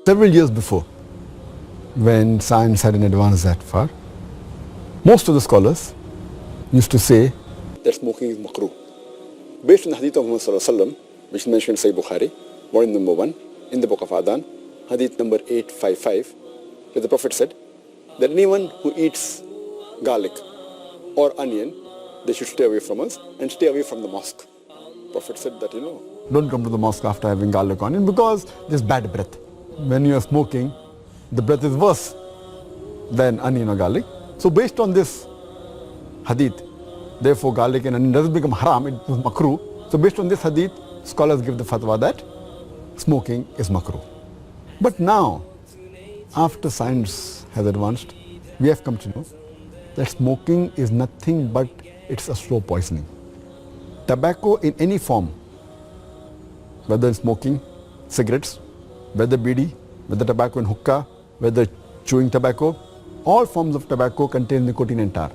Several years before, when science hadn't advanced that far, most of the scholars used to say that smoking is makruh. Based on the hadith of Muhammad sallallahu alaihi wasallam, which is mentioned in Sahih Bukhari, volume number 1, in the book of Adhan, hadith number 855, where the Prophet said that anyone who eats garlic or onion, they should stay away from us and stay away from the mosque. Prophet said that, don't come to the mosque after having garlic or onion because there's bad breath. When you are smoking, the breath is worse than onion or garlic. So based on this hadith, therefore garlic and onion doesn't become haram, it is makruh. So based on this hadith, scholars give the fatwa that smoking is makruh. But now, after science has advanced, we have come to know that smoking is nothing but it's a slow poisoning. Tobacco in any form, whether in smoking, cigarettes, whether bidi, whether tobacco in hookah, whether chewing tobacco, all forms of tobacco contain nicotine and tar.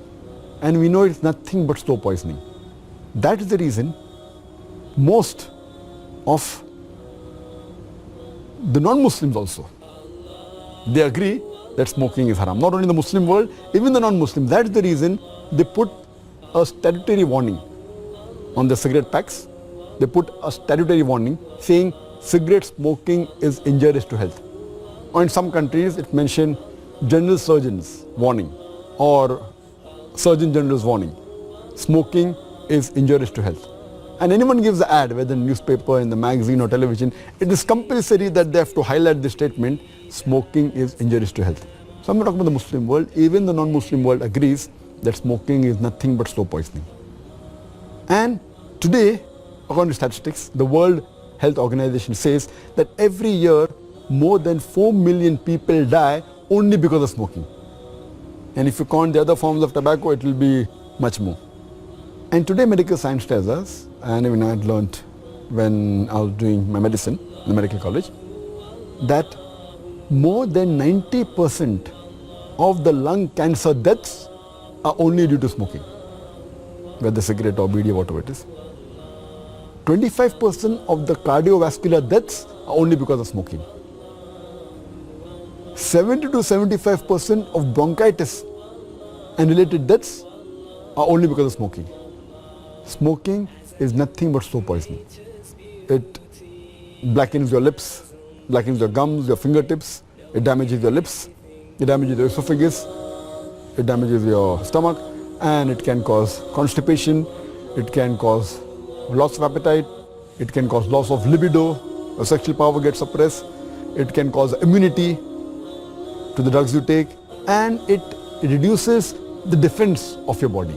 And we know it's nothing but slow poisoning. That is the reason most of the non-Muslims also, they agree that smoking is haram. Not only the Muslim world, even the non-Muslims. That is the reason they put a statutory warning on the cigarette packs. They put a statutory warning saying cigarette smoking is injurious to health. Or in some countries it mentioned general surgeon's warning or surgeon general's warning. Smoking is injurious to health. And anyone gives the ad, whether in newspaper, in the magazine or television, it is compulsory that they have to highlight the statement, smoking is injurious to health. So I'm not talking about the Muslim world, even the non-Muslim world agrees that smoking is nothing but slow poisoning. And today, according to statistics, the World Health Organization says that every year more than 4 million people die only because of smoking. And if you count the other forms of tobacco, it will be much more. And today medical science tells us, and even I had learned when I was doing my medicine in the medical college, that more than 90% of the lung cancer deaths are only due to smoking, whether cigarette or bidi or whatever it is. 25% of the cardiovascular deaths are only because of smoking. 70 to 75% of bronchitis and related deaths are only because of smoking. Smoking is nothing but slow poisoning. It blackens your lips, blackens your gums, your fingertips, it damages your lips, it damages your esophagus, it damages your stomach, and it can cause constipation, it can cause loss of appetite, it can cause loss of libido, your sexual power gets suppressed, it can cause immunity to the drugs you take, and it reduces the defense of your body.